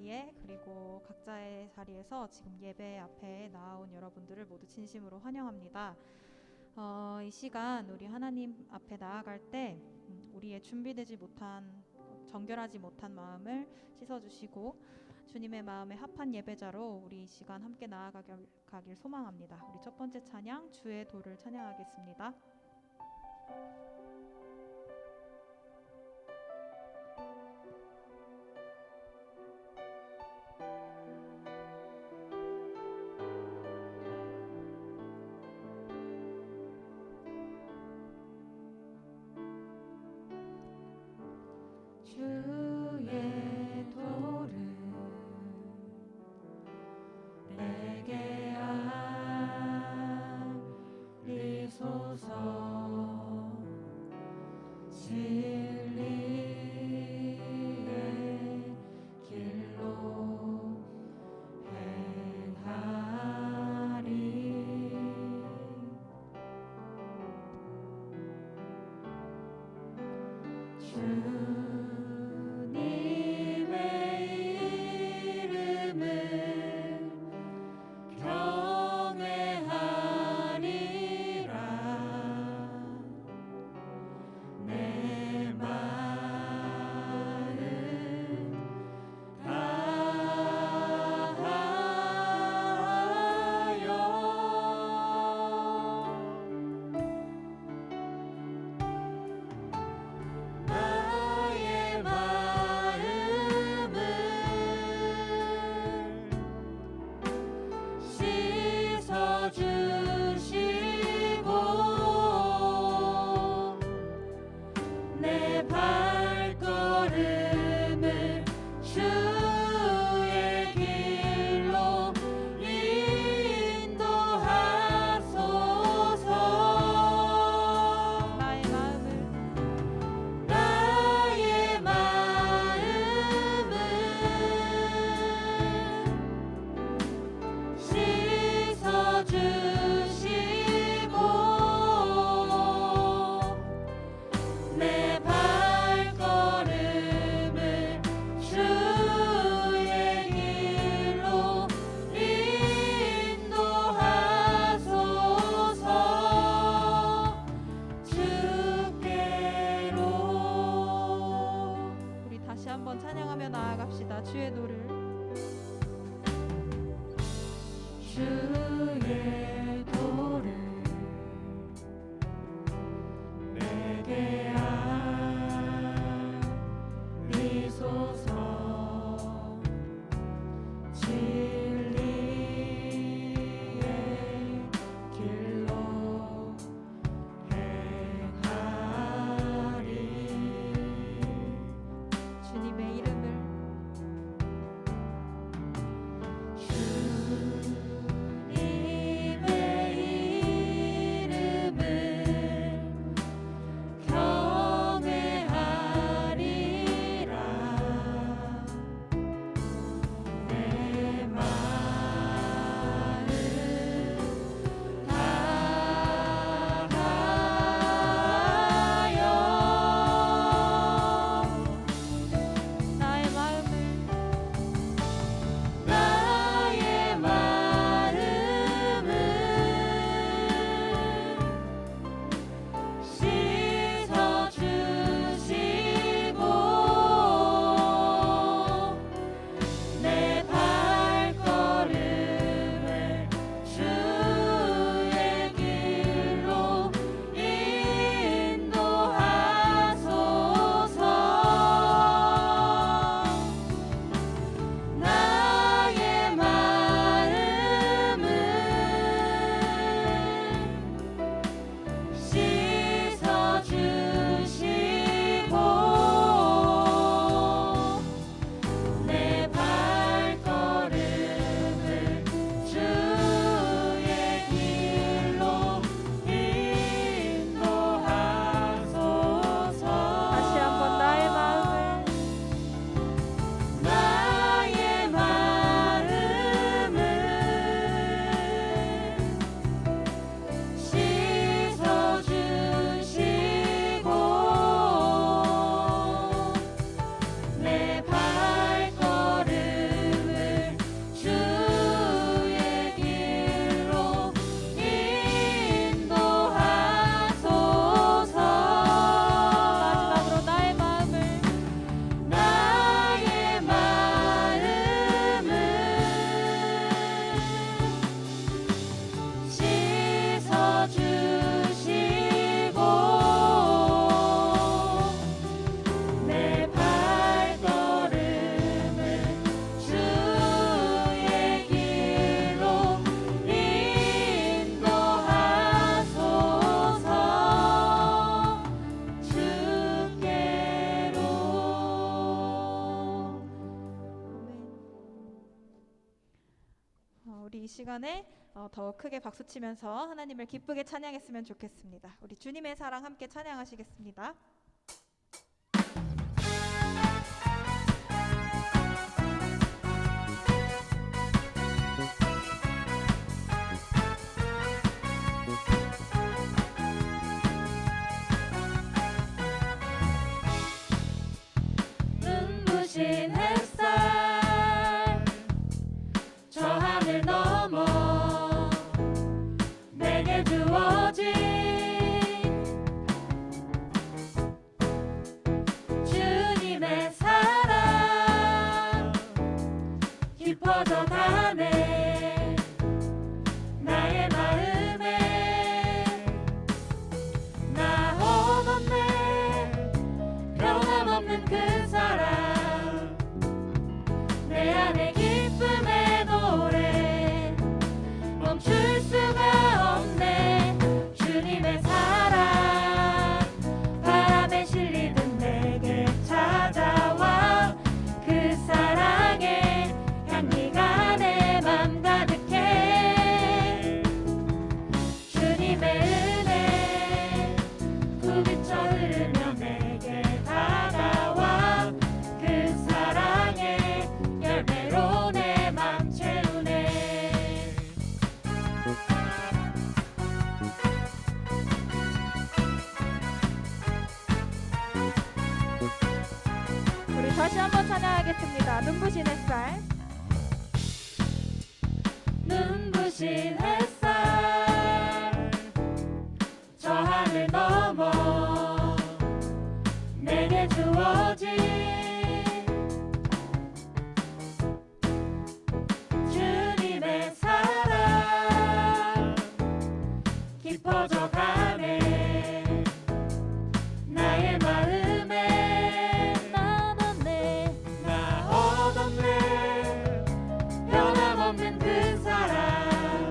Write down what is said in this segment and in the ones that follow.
자리에 그리고 각자의 자리에서 지금 예배 앞에 나온 여러분들을 모두 진심으로 환영합니다. 이 시간 우리 하나님 앞에 나아갈 때 우리의 준비되지 못한 정결하지 못한 마음을 씻어주시고 주님의 마음에 합한 예배자로 우리 이 시간 함께 나아가길 소망합니다. 우리 첫 번째 찬양 주의 도를 찬양하겠습니다. 주의 도를 내게 알리소서. 진리의 길로 행하리. 주님의 이름을 경외하리라. 내 마음 다하여 나 우리 이 시간에 더 크게 박수치면서 하나님을 기쁘게 찬양했으면 좋겠습니다. 우리 주님의 사랑 함께 찬양하시겠습니다. 눈부신 햇살 저 하늘 넘어 내게 주어진 주님의 사랑 깊어져 가네 나의 마음에 나 헛없네 변함없는 그 사랑 내 안에 기쁨의 노래 멈출 수가 없네 주님의 사랑 바람에 실리듯 내게 찾아와 그 사랑의 향기가 내 맘 가득해 주님의 은혜 부비쳐 흐르며 내게 다가와 그 사랑의 열매로 내 맘 채우네 우리 다시 한번 찬양하겠습니다. 눈부신 햇살. 눈부신 햇살 저 하늘 넘어 내게 주어진 주님의 사랑 깊어져 가네 나의 마음에 나 헛없네 변함없는 그 사랑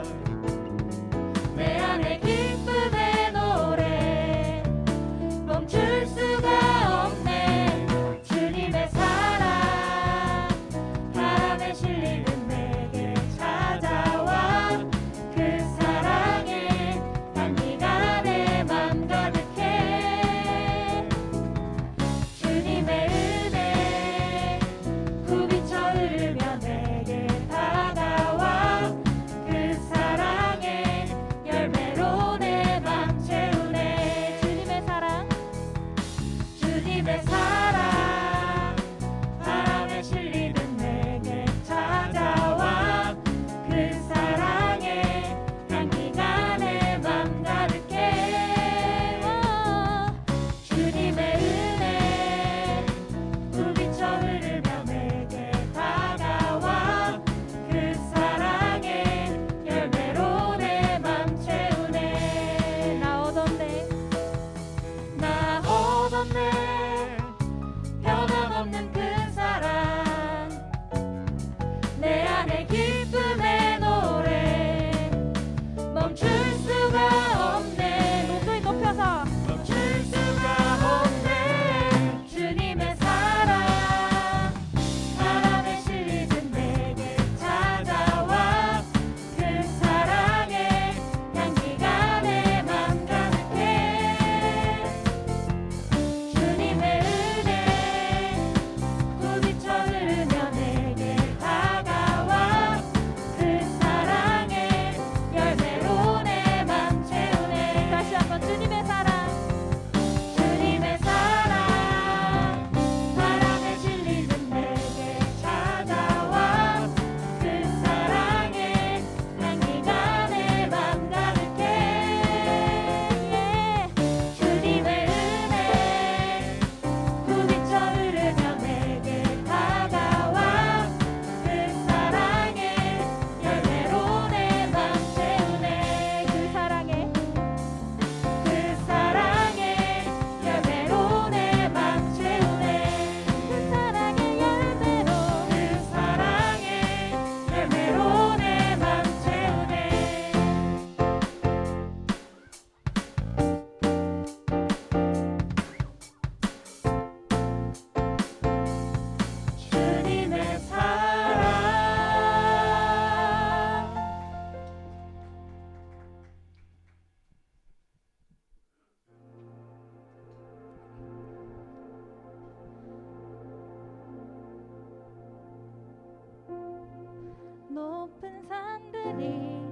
산들이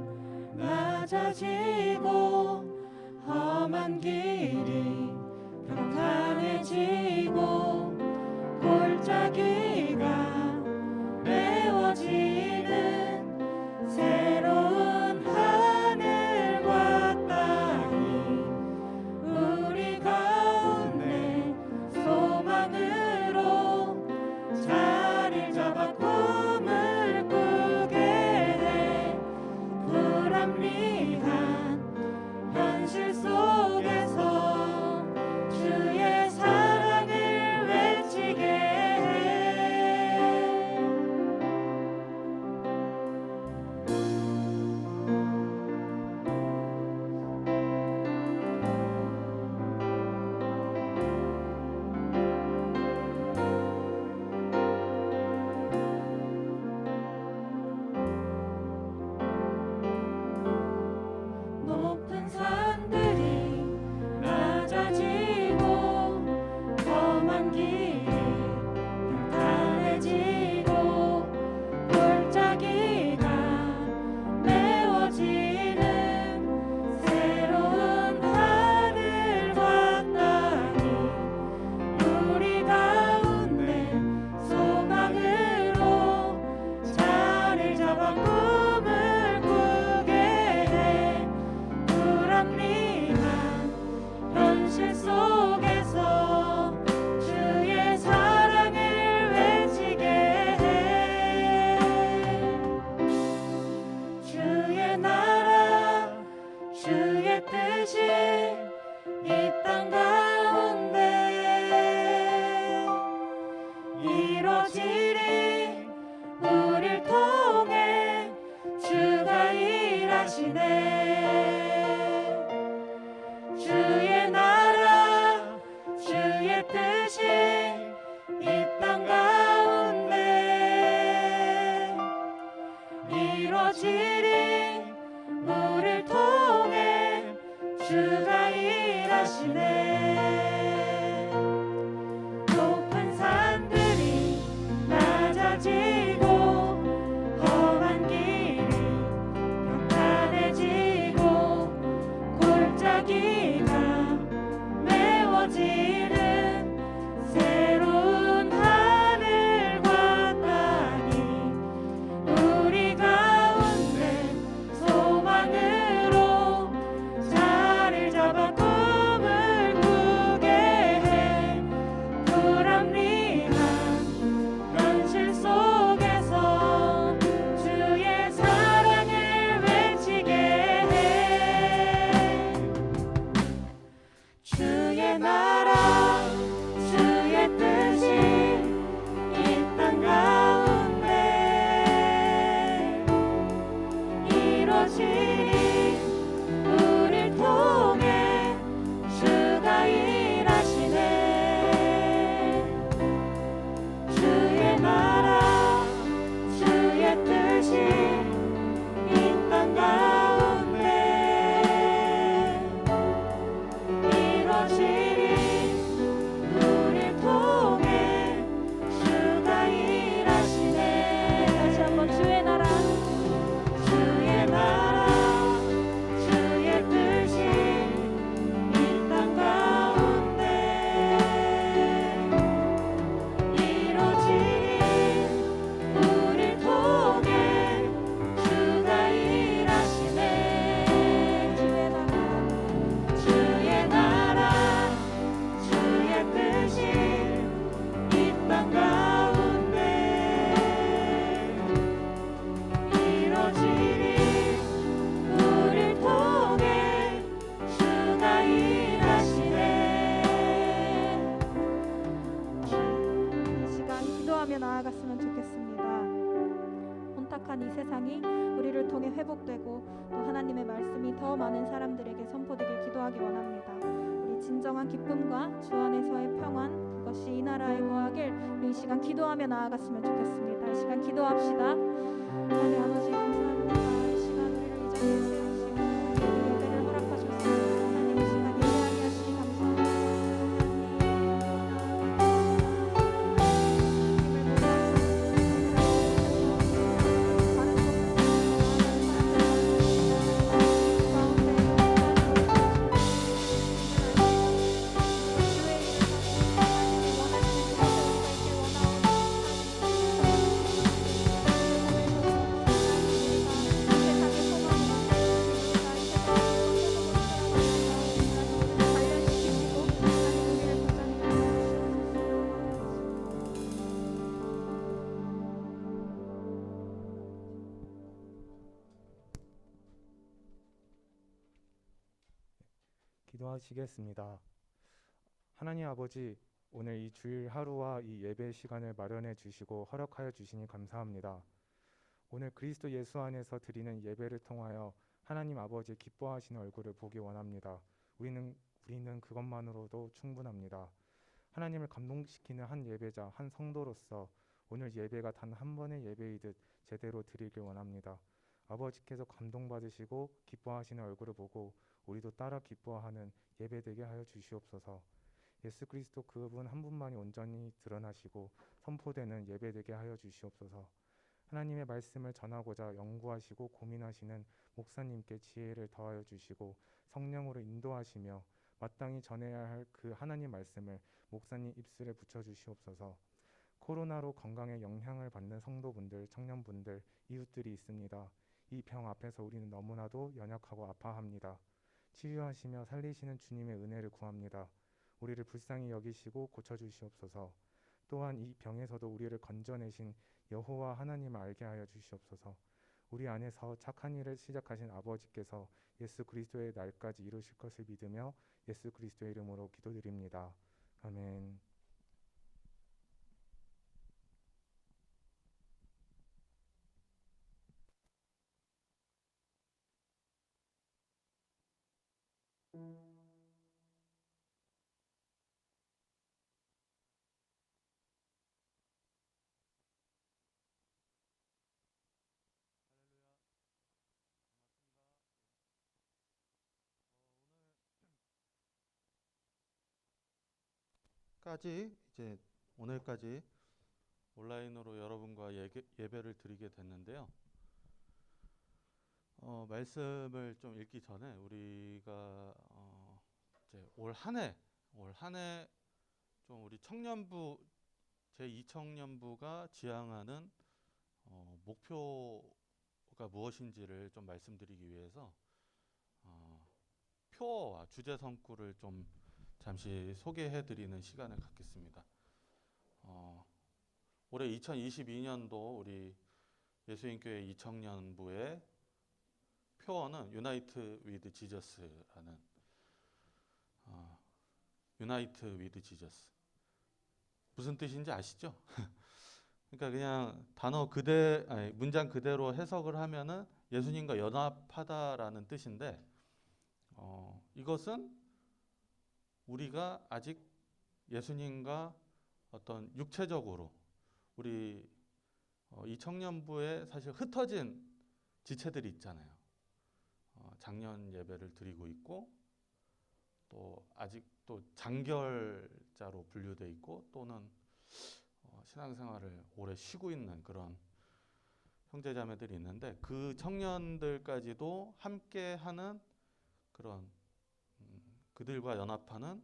낮아지고 험한 길이 평탄해지고 골짜기가 메워지는 새로운 하늘과 땅이 우리 가운데 소망으로 자리를 잡아 꿈을 꾸게 해 불합리한 현실 속에서 주의 사랑을 외치게 해 높은 산들이 낮아지고 험한 길이 평탄해지고 골짜기가 메워지는 새로운 하늘과 땅이 우리 가운데 소망으로 자리를 잡아 꿈을 꾸게 해 불합리한 현실 속에서 주의 사랑을 외치게 해 주의 나라 주의 뜻이 이 땅 가운데 이루어지리 우릴 통해 주가 일하시네 주의 나라 주의 뜻이 이 땅 가운데 이루어지리 우릴 통해 주가 일하시네 높은 산들이 낮아지고 험한 길이 평탄해지고 골짜기가 메워지는 새로운 하늘과 땅이 우리 가운데 소망으로 자리를 잡아 꿈을 꾸게 해 불합리한 현실 속에서 주의 사랑을 외치게 해 주의 나라 주의 뜻이 이 땅 가운데 이루어지리 우릴 통해 주가 일하시네 주의 나라 주의 뜻이 이 땅 가운데 이루어지리 우릴 통해 주가 일하시네 다시 한번 주의 나라 주의 나라 주의 뜻이 이 땅 가운데 이루어지리 우릴 통해 주가 일하시네 주의 나라 주의 뜻이 이 땅 가운데 이루어지리 우릴 통해 주가 일하시네 이 시간 기도하며 나아갔으면 좋겠습니다. 혼탁한 이 세상이 우리를 통해 회복되고 또 하나님의 말씀이 더 많은 사람들에게 선포되길 기도하기 원합니다. 우리 진정한 기쁨과 주 안에서의 평안 그것이 이 나라에 거하길 우리 이 시간 기도하며 나아갔으면 좋겠습니다. 이 시간 기도합시다. 하나님 아버지 감사합니다. 이 시간 우리를 이 자리에 세우시고 우리 예배를 허락하셨습니다. 하나님 이 시간 예배하게 하시니 감사합니다. 하나님 기도하시겠습니다. 하나님 아버지, 오늘 이 주일 하루와 이 예배 시간을 마련해 주시고 허락하여 주시니 감사합니다. 오늘 그리스도 예수 안에서 드리는 예배를 통하여 하나님 아버지의 기뻐하시는 얼굴을 보기 원합니다. 우리는 그것만으로도 충분합니다. 하나님을 감동시키는 한 예배자, 한 성도로서 오늘 예배가 단 한 번의 예배이듯 제대로 드리길 원합니다. 아버지께서 감동받으시고 기뻐하시는 얼굴을 보고 우리도 따라 기뻐하는 예배되게 하여 주시옵소서. 예수 그리스도 그분 한 분만이 온전히 드러나시고 선포되는 예배되게 하여 주시옵소서. 하나님의 말씀을 전하고자 연구하시고 고민하시는 목사님께 지혜를 더하여 주시고 성령으로 인도하시며 마땅히 전해야 할 그 하나님 말씀을 목사님 입술에 붙여 주시옵소서. 코로나로 건강에 영향을 받는 성도분들, 청년분들, 이웃들이 있습니다. 이 병 앞에서 우리는 너무나도 연약하고 아파합니다. 치유하시며 살리시는 주님의 은혜를 구합니다. 우리를 불쌍히 여기시고 고쳐주시옵소서. 또한 이 병에서도 우리를 건져내신 여호와 하나님을 알게 하여 주시옵소서. 우리 안에서 착한 일을 시작하신 아버지께서 예수 그리스도의 날까지 이루실 것을 믿으며 예수 그리스도의 이름으로 기도드립니다. 아멘. 이제 오늘까지 온라인으로 여러분과 예배를 드리게 됐는데요. 말씀을 좀 읽기 전에 우리가 이제 올 한해 좀 우리 청년부 제2청년부가 지향하는 목표가 무엇인지를 좀 말씀드리기 위해서 표어와 주제 성구를 좀 잠시 소개해드리는 시간을 갖겠습니다. 올해 2022년도 우리 예수님교회 이청년부의 표어는 Unite with Jesus라는 Unite with Jesus. 무슨 뜻인지 아시죠? 그러니까 그냥 문장 그대로 해석을 하면은 예수님과 연합하다라는 뜻인데, 이것은 우리가 아직 예수님과 어떤 육체적으로 우리 이 청년부에 사실 흩어진 지체들이 있잖아요. 작년 예배를 드리고 있고 또 아직도 장결자로 분류돼 있고 또는 신앙생활을 오래 쉬고 있는 그런 형제자매들이 있는데 그 청년들까지도 함께하는 그런 그들과 연합하는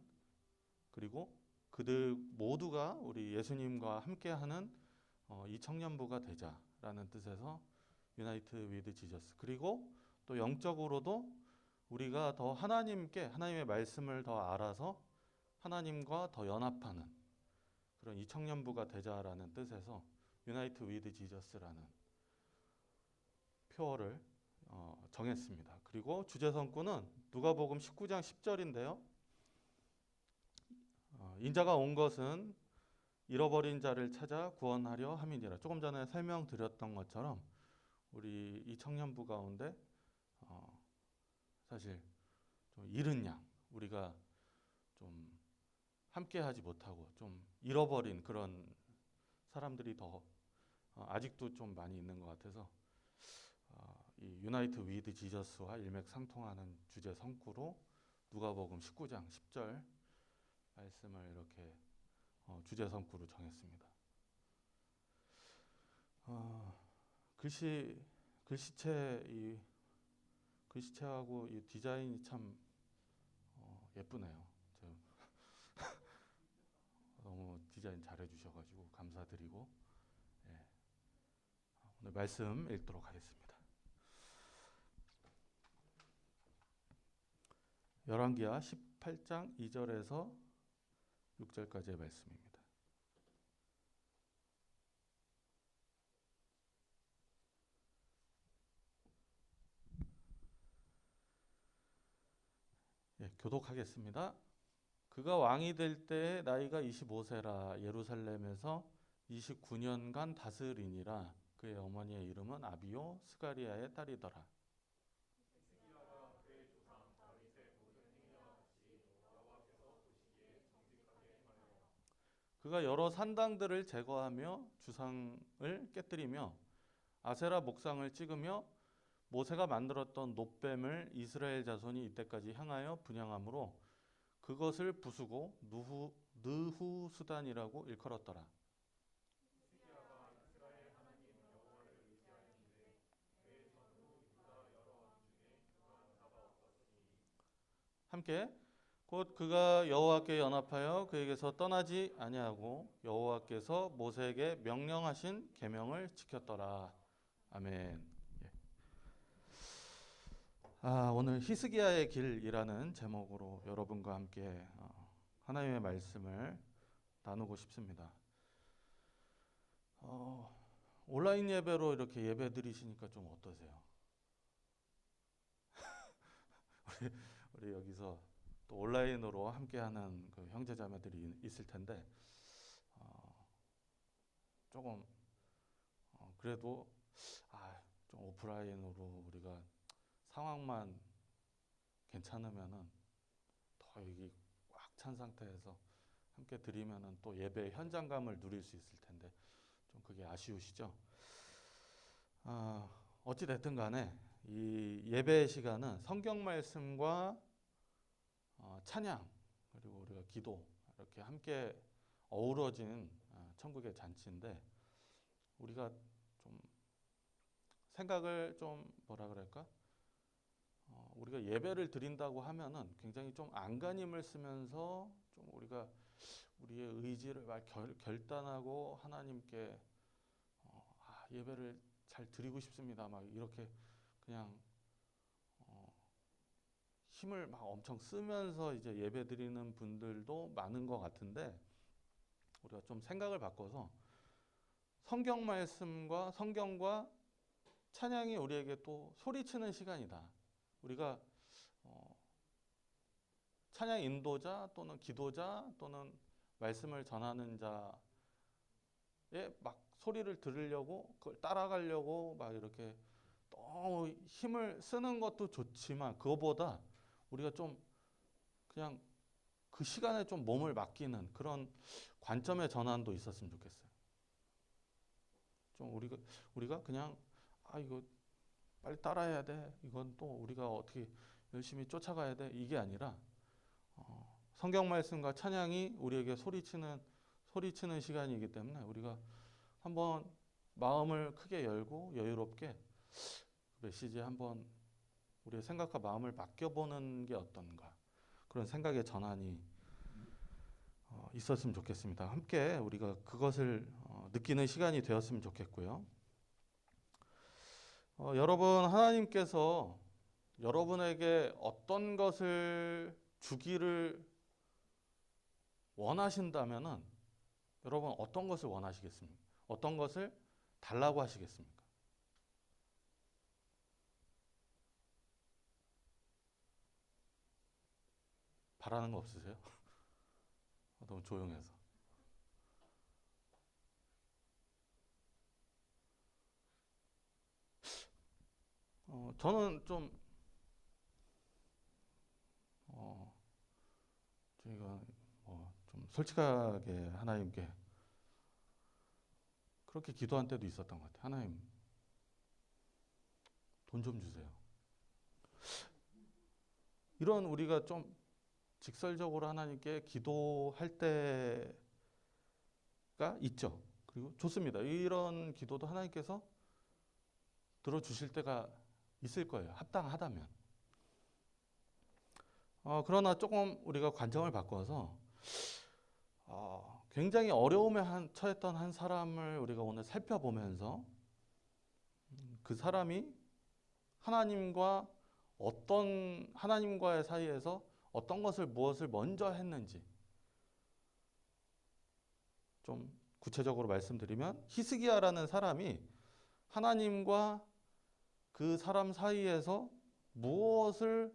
그리고 그들 모두가 우리 예수님과 함께하는 이 청년부가 되자라는 뜻에서 Unite with Jesus. 그리고 또 영적으로도 우리가 더 하나님의 말씀을 더 알아서 하나님과 더 연합하는 그런 이 청년부가 되자라는 뜻에서 Unite with Jesus라는 표어를 정했습니다. 그리고 주제 성구는 누가복음 19장 10절인데요. 인자가 온 것은 잃어버린 자를 찾아 구원하려 함이니라. 조금 전에 설명드렸던 것처럼 우리 이 청년부 가운데 사실 좀 잃은 양, 우리가 좀 함께하지 못하고 좀 잃어버린 그런 사람들이 더 아직도 좀 많이 있는 것 같아서 이 유나이트 위드 지저스와 일맥상통하는 주제 성구로 누가복음 19장 10절 말씀을 이렇게 주제 성구로 정했습니다. 글씨체하고 이 디자인이 참 예쁘네요. 너무 디자인 잘해주셔가지고 감사드리고 오늘 말씀 읽도록 하겠습니다. 열왕기하 18장 2절에서 6절까지의 말씀입니다. 교독하겠습니다. 그가 왕이 될 때에 나이가 25세라 예루살렘에서 29년간 다스리니라. 그의 어머니의 이름은 아비요 스가리아의 딸이더라. 그가 여러 산당들을 제거하며 주상을 깨뜨리며 아세라 목상을 찍으며 모세가 만들었던 놋뱀을 이스라엘 자손이 이때까지 향하여 분향함으로 그것을 부수고 느후수단이라고 일컬었더라. 함께 곧 그가 여호와께 연합하여 그에게서 떠나지 아니하고 여호와께서 모세에게 명령하신 계명을 지켰더라. 아멘. 예. 오늘 히스기야의 길이라는 제목으로 여러분과 함께 하나님의 말씀을 나누고 싶습니다. 온라인 예배로 이렇게 예배 드리시니까 좀 어떠세요? 우리 여기서 또 온라인으로 함께하는 그 형제자매들이 있을 텐데 조금 그래도 좀 오프라인으로 우리가 상황만 괜찮으면은 더 여기 꽉 찬 상태에서 함께 드리면은 또 예배 현장감을 누릴 수 있을 텐데 좀 그게 아쉬우시죠? 어찌 됐든 간에 이 예배 시간은 성경 말씀과 찬양 그리고 우리가 기도 이렇게 함께 어우러진 천국의 잔치인데 우리가 좀 생각을 좀 뭐라 그럴까? 우리가 예배를 드린다고 하면은 굉장히 좀 안간힘을 쓰면서 좀 우리가 우리의 의지를 막 결단하고 하나님께 예배를 잘 드리고 싶습니다. 막 이렇게 그냥 힘을 막 엄청 쓰면서 이제 예배 드리는 분들도 많은 것 같은데 우리가 좀 생각을 바꿔서 성경 말씀과 성경과 찬양이 우리에게 또 소리치는 시간이다. 우리가 찬양 인도자 또는 기도자 또는 말씀을 전하는 자의 막 소리를 들으려고 그걸 따라가려고 막 이렇게 너무 힘을 쓰는 것도 좋지만 그거보다 우리가 좀 그냥 그 시간에 좀 몸을 맡기는 그런 관점의 전환도 있었으면 좋겠어요. 좀 우리가 그냥 이거 빨리 따라해야 돼. 이건 또 우리가 어떻게 열심히 쫓아가야 돼. 이게 아니라 성경 말씀과 찬양이 우리에게 소리치는 시간이기 때문에 우리가 한번 마음을 크게 열고 여유롭게 메시지에 한번 우리의 생각과 마음을 맡겨보는 게 어떤가 그런 생각의 전환이 있었으면 좋겠습니다. 함께 우리가 그것을 느끼는 시간이 되었으면 좋겠고요. 여러분 하나님께서 여러분에게 어떤 것을 주기를 원하신다면은 여러분 어떤 것을 원하시겠습니까? 어떤 것을 달라고 하시겠습니까? 바라는 거 없으세요? 너무 조용해서. 저는 좀 저희가 좀 솔직하게 하나님께 그렇게 기도한 때도 있었던 것 같아요. 하나님, 돈 좀 주세요. 이런 우리가 좀 직설적으로 하나님께 기도할 때가 있죠. 그리고 좋습니다. 이런 기도도 하나님께서 들어주실 때가 있을 거예요. 합당하다면. 그러나 조금 우리가 관점을 바꿔서 굉장히 어려움에 처했던 한 사람을 우리가 오늘 살펴보면서 그 사람이 하나님과의 사이에서 어떤 것을 무엇을 먼저 했는지 좀 구체적으로 말씀드리면 히스기야라는 사람이 하나님과 그 사람 사이에서 무엇을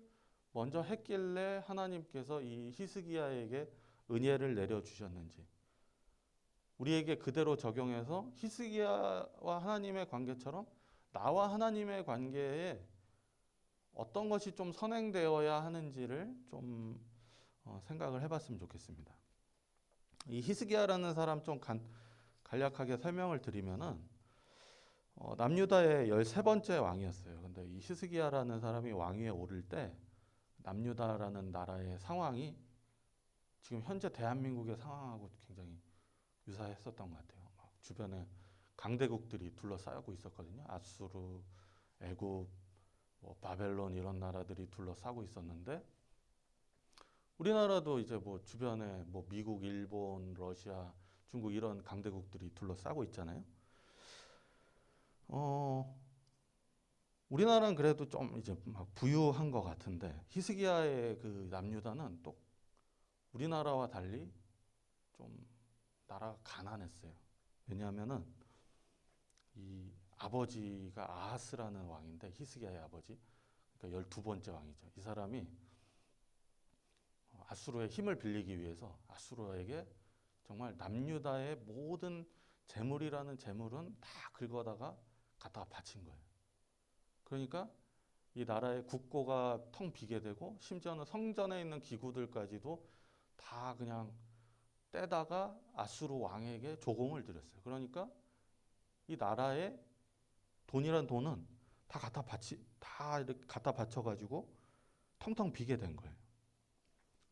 먼저 했길래 하나님께서 이 히스기야에게 은혜를 내려주셨는지, 우리에게 그대로 적용해서 히스기야와 하나님의 관계처럼 나와 하나님의 관계에 어떤 것이 좀 선행되어야 하는지를 좀 생각을 해봤으면 좋겠습니다. 이 히스기야라는 사람 좀 간략하게 설명을 드리면은 남유다의 13번째 왕이었어요. 근데 이 히스기야라는 사람이 왕위에 오를 때 남유다라는 나라의 상황이 지금 현재 대한민국의 상황하고 굉장히 유사했었던 것 같아요. 막 주변에 강대국들이 둘러싸고 있었거든요. 아수르, 애굽, 뭐 바벨론 이런 나라들이 둘러싸고 있었는데, 우리나라도 이제 뭐 주변에 뭐 미국, 일본, 러시아, 중국 이런 강대국들이 둘러싸고 있잖아요. 우리나라는 그래도 좀 이제 막 부유한 것 같은데, 히스기야의 그 남유다는 또 우리나라와 달리 좀 나라가 가난했어요. 왜냐하면은 이 아버지가 아하스라는 왕인데, 히스기야의 아버지, 그러니까 12번째 왕이죠. 이 사람이 아수르의 힘을 빌리기 위해서 아수르에게 정말 남유다의 모든 재물이라는 재물은 다 긁어다가 갖다가 바친 거예요. 그러니까 이 나라의 국고가 텅 비게 되고, 심지어는 성전에 있는 기구들까지도 다 그냥 떼다가 아수르 왕에게 조공을 드렸어요. 그러니까 이 나라의 돈이란 돈은 다 이렇게 갖다 바쳐가지고 텅텅 비게 된 거예요.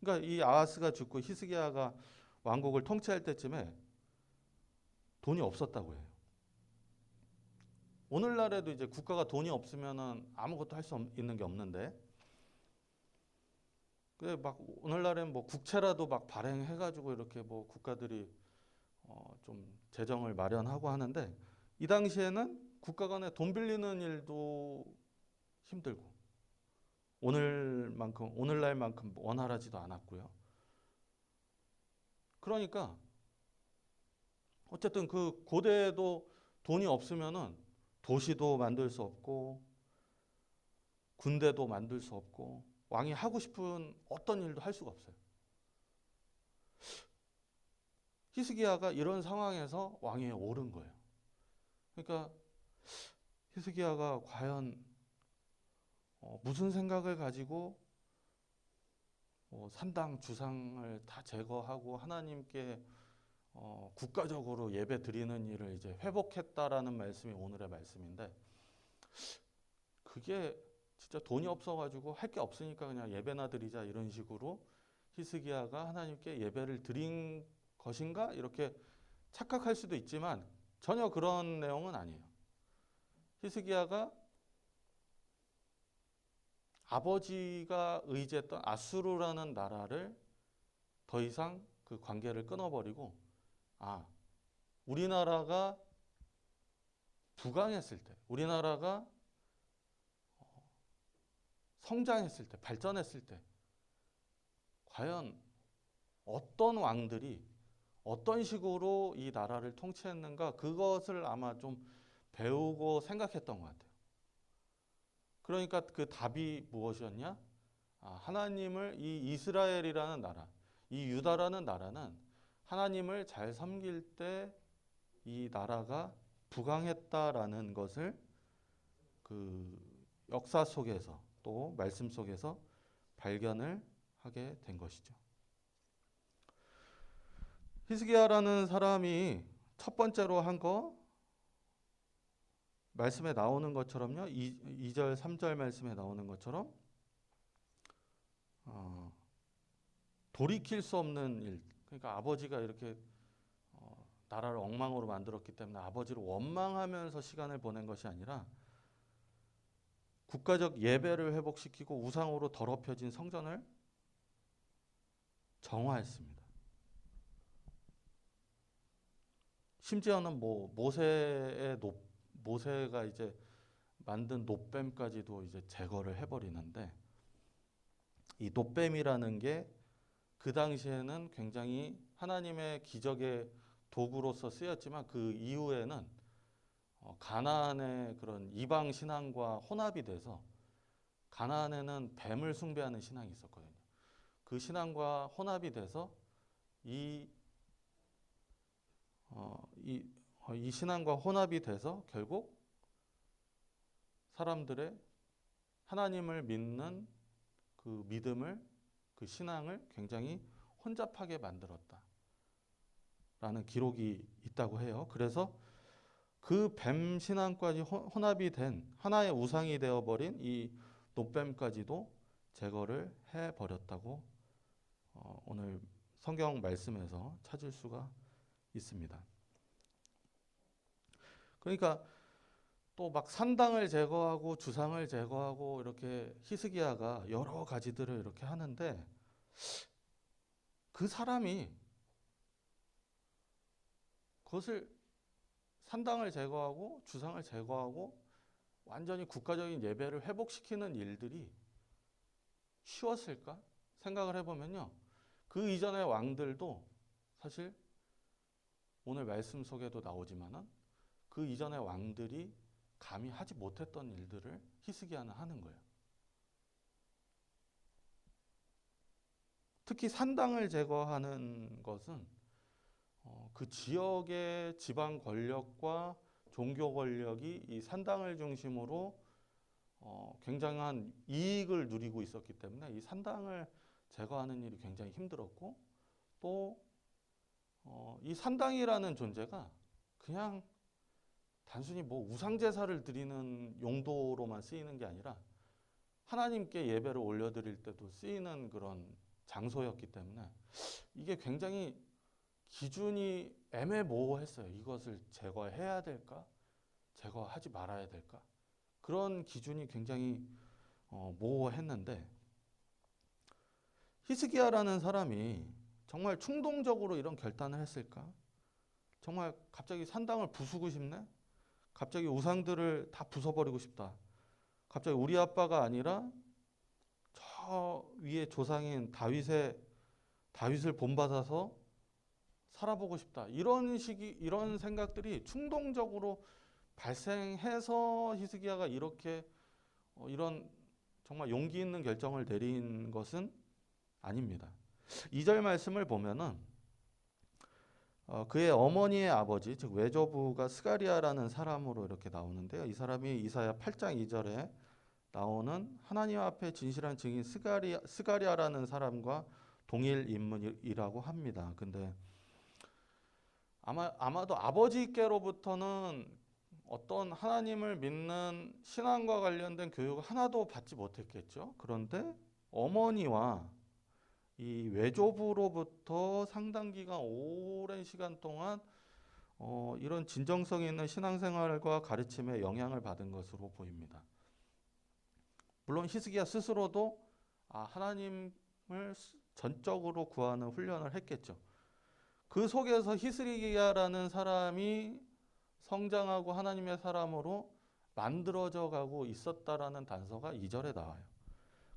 그러니까 이 아하스가 죽고 히스기야가 왕국을 통치할 때쯤에 돈이 없었다고 해요. 오늘날에도 이제 국가가 돈이 없으면은 아무것도 할 수 있는 게 없는데, 그래 막 오늘날엔 뭐 국채라도 막 발행해가지고 이렇게 뭐 국가들이 좀 재정을 마련하고 하는데, 이 당시에는 국가 간에 돈 빌리는 일도 힘들고 오늘날만큼 원활하지도 않았고요. 그러니까 어쨌든 그 고대에도 돈이 없으면은 도시도 만들 수 없고 군대도 만들 수 없고 왕이 하고 싶은 어떤 일도 할 수가 없어요. 히스기야가 이런 상황에서 왕위에 오른 거예요. 그러니까 히스기야가 과연 무슨 생각을 가지고 산당 주상을 다 제거하고 하나님께 국가적으로 예배 드리는 일을 이제 회복했다라는 말씀이 오늘의 말씀인데, 그게 진짜 돈이 없어가지고 할 게 없으니까 그냥 예배나 드리자 이런 식으로 히스기야가 하나님께 예배를 드린 것인가 이렇게 착각할 수도 있지만 전혀 그런 내용은 아니에요. 히스기야가 아버지가 의지했던 아수르라는 나라를 더 이상 그 관계를 끊어버리고, 우리나라가 부강했을 때, 우리나라가 성장했을 때, 발전했을 때 과연 어떤 왕들이 어떤 식으로 이 나라를 통치했는가, 그것을 아마 좀 배우고 생각했던 것 같아요. 그러니까 그 답이 무엇이었냐? 하나님을, 이 이스라엘이라는 나라, 이 유다라는 나라는 하나님을 잘 섬길 때 이 나라가 부강했다라는 것을 그 역사 속에서 또 말씀 속에서 발견을 하게 된 것이죠. 히스기야라는 사람이 첫 번째로 한 거, 말씀에 나오는 것처럼요, 2절 3절 말씀에 나오는 것처럼 돌이킬 수 없는 일, 그러니까 아버지가 이렇게 나라를 엉망으로 만들었기 때문에 아버지를 원망하면서 시간을 보낸 것이 아니라 국가적 예배를 회복시키고 우상으로 더럽혀진 성전을 정화했습니다. 심지어는 뭐 모세가 이제 만든 놋뱀까지도 이제 제거를 해버리는데, 이 놋뱀이라는 게 그 당시에는 굉장히 하나님의 기적의 도구로서 쓰였지만, 그 이후에는 가나안의 그런 이방 신앙과 혼합이 돼서 가나안에는 뱀을 숭배하는 신앙이 있었거든요. 그 신앙과 혼합이 돼서 이 신앙과 혼합이 돼서 결국 사람들의 하나님을 믿는 그 믿음을, 그 신앙을 굉장히 혼잡하게 만들었다라는 기록이 있다고 해요. 그래서 그 뱀 신앙까지 혼합이 된 하나의 우상이 되어버린 이 노뱀까지도 제거를 해버렸다고 오늘 성경 말씀에서 찾을 수가 있습니다. 그러니까 또 막 산당을 제거하고 주상을 제거하고 이렇게 히스기야가 여러 가지들을 이렇게 하는데, 그 사람이 그것을 산당을 제거하고 주상을 제거하고 완전히 국가적인 예배를 회복시키는 일들이 쉬웠을까 생각을 해보면요, 그 이전의 왕들도 사실 오늘 말씀 속에도 나오지만은 그 이전의 왕들이 감히 하지 못했던 일들을 히스기야는 하는 거예요. 특히 산당을 제거하는 것은 그 지역의 지방 권력과 종교 권력이 이 산당을 중심으로 굉장한 이익을 누리고 있었기 때문에 이 산당을 제거하는 일이 굉장히 힘들었고, 또 이 산당이라는 존재가 그냥 단순히 뭐 우상제사를 드리는 용도로만 쓰이는 게 아니라 하나님께 예배를 올려드릴 때도 쓰이는 그런 장소였기 때문에 이게 굉장히 기준이 애매모호했어요. 이것을 제거해야 될까? 제거하지 말아야 될까? 그런 기준이 굉장히 모호했는데, 히스기야라는 사람이 정말 충동적으로 이런 결단을 했을까? 정말 갑자기 산당을 부수고 싶네? 갑자기 우상들을 다 부숴버리고 싶다. 갑자기 우리 아빠가 아니라 저 위에 조상인 다윗을 본받아서 살아보고 싶다. 이런 생각들이 충동적으로 발생해서 히스기야가 이렇게 이런 정말 용기 있는 결정을 내린 것은 아닙니다. 2절 말씀을 보면은 그의 어머니의 아버지, 즉 외조부가 스가리야라는 사람으로 이렇게 나오는데요. 이 사람이 이사야 8장 2절에 나오는 하나님 앞에 진실한 증인 스가리야라는 사람과 동일 인물이라고 합니다. 근데 아마도 아버지께로부터는 어떤 하나님을 믿는 신앙과 관련된 교육을 하나도 받지 못했겠죠. 그런데 어머니와 이 외조부로부터 상당 기간 오랜 시간 동안 이런 진정성 있는 신앙생활과 가르침에 영향을 받은 것으로 보입니다. 물론 히스기야 스스로도 하나님을 전적으로 구하는 훈련을 했겠죠. 그 속에서 히스기야라는 사람이 성장하고 하나님의 사람으로 만들어져 가고 있었다라는 단서가 2절에 나와요.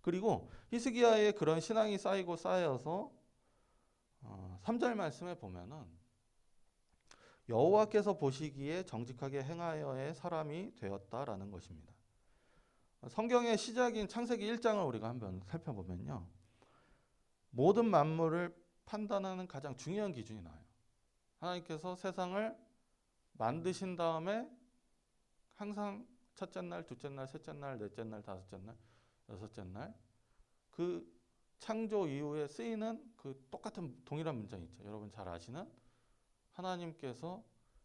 그리고 히스기야의 그런 신앙이 쌓이고 쌓여서 3절 말씀에 보면은 여호와께서 보시기에 정직하게 행하여의 사람이 되었다라는 것입니다. 성경의 시작인 창세기 1장을 우리가 한번 살펴보면요, 모든 만물을 판단하는 가장 중요한 기준이 나와요. 하나님께서 세상을 만드신 다음에 항상 첫째 날, 둘째 날, 셋째 날, 넷째 날, 다섯째 날, 여섯째 날, 그 창조 이후에 쓰이는 그 똑같은 동일한 문장 있죠. 여러분 잘 아시는 하나님께서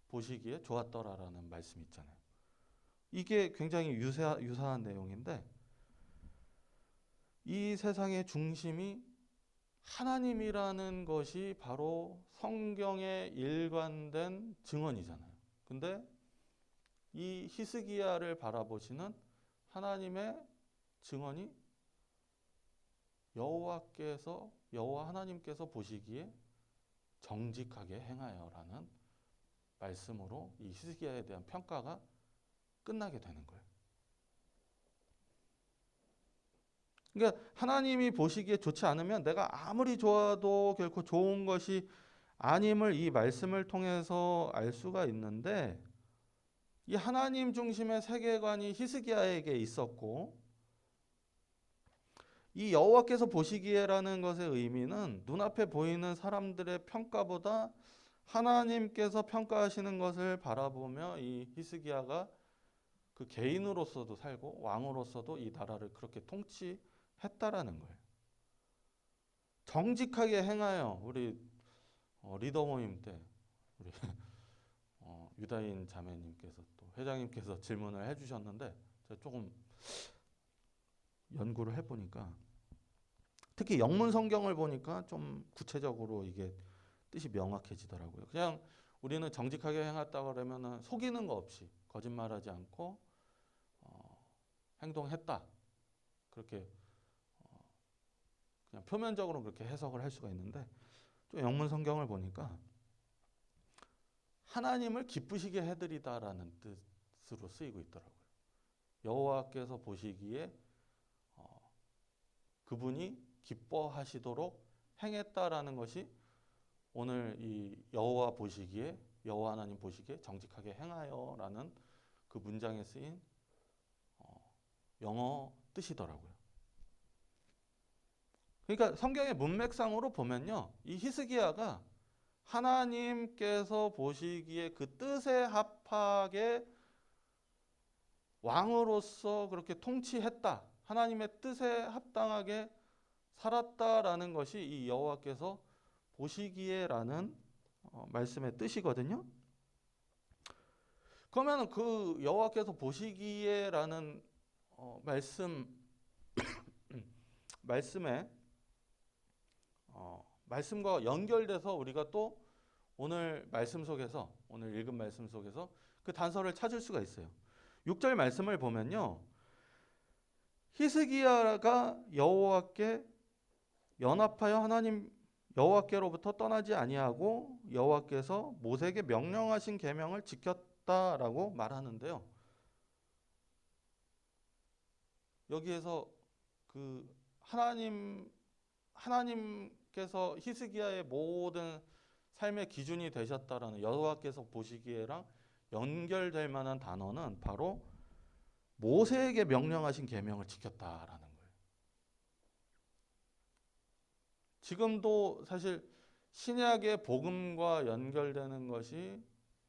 보시기에 좋았더라라는 말씀 있잖아요. 이게 굉장히 유사한 내용인데, 이 세상의 중심이 하나님이라는 것이 바로 성경에 일관된 증언이잖아요. 근데 이 히스기야를 바라보시는 하나님의 증언이 여호와 하나님께서 보시기에 정직하게 행하여라는 말씀으로 이 히스기야에 대한 평가가 끝나게 되는 거예요. 그러니까 하나님이 보시기에 좋지 않으면 내가 아무리 좋아도 결코 좋은 것이 아님을 이 말씀을 통해서 알 수가 있는데, 이 하나님 중심의 세계관이 히스기야에게 있었고, 이 여호와께서 보시기에라는 것의 의미는 눈앞에 보이는 사람들의 평가보다 하나님께서 평가하시는 것을 바라보며 이 히스기야가 그 개인으로서도 살고 왕으로서도 이 나라를 그렇게 통치했다라는 거예요. 정직하게 행하여 우리 리더 모임 때 우리 유다인 자매님께서 또 회장님께서 질문을 해주셨는데 제가 조금 연구를 해보니까 특히 영문 성경을 보니까 좀 구체적으로 이게 뜻이 명확해지더라고요. 그냥 우리는 정직하게 행했다 그러면은 속이는 거 없이 거짓말하지 않고 행동했다 그렇게 그냥 표면적으로 그렇게 해석을 할 수가 있는데 좀 영문 성경을 보니까 하나님을 기쁘시게 해드리다라는 뜻으로 쓰이고 있더라고요. 여호와께서 보시기에 그분이 기뻐하시도록 행했다라는 것이 오늘 이 여호와 보시기에 여호와 하나님 보시기에 정직하게 행하여라는 그 문장에 쓰인 영어 뜻이더라고요. 그러니까 성경의 문맥상으로 보면요, 이 히스기야가 하나님께서 보시기에 그 뜻에 합하게 왕으로서 그렇게 통치했다, 하나님의 뜻에 합당하게 살았다라는 것이 이 여호와께서 보시기에라는 말씀의 뜻이거든요. 그러면 그 여호와께서 보시기에라는 말씀과 연결돼서 우리가 또 오늘 말씀 속에서 오늘 읽은 말씀 속에서 그 단서를 찾을 수가 있어요. 6절 말씀을 보면요, 히스기야가 여호와께 연합하여 하나님 여호와께로부터 떠나지 아니하고 여호와께서 모세에게 명령하신 계명을 지켰다라고 말하는데요. 여기에서 그 하나님께서 히스기야의 모든 삶의 기준이 되셨다라는 여호와께서 보시기에랑 연결될 만한 단어는 바로 모세에게 명령하신 계명을 지켰다라는 거예요. 지금도 사실 신약의 복음과 연결되는 것이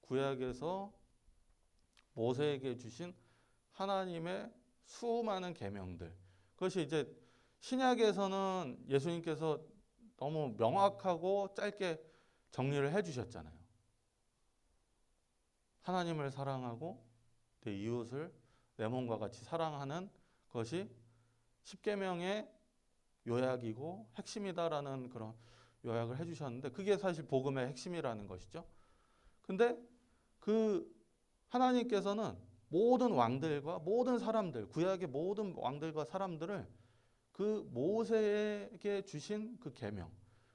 구약에서 모세에게 주신 하나님의 수많은 계명들, 그것이 이제 신약에서는 예수님께서 너무 명확하고 짧게 정리를 해주셨잖아요. 하나님을 사랑하고 내 이웃을 내 몸과 같이 사랑하는 것이 십계명의 요약이고 핵심이다라는 그런 요약을 해주셨는데 그게 사실 복음의 핵심이라는 것이죠. 근데 그 하나님께서는 모든 왕들과 모든 사람들, 구약의 모든 왕들과 사람들을 그 모세에게 주신 그 계명,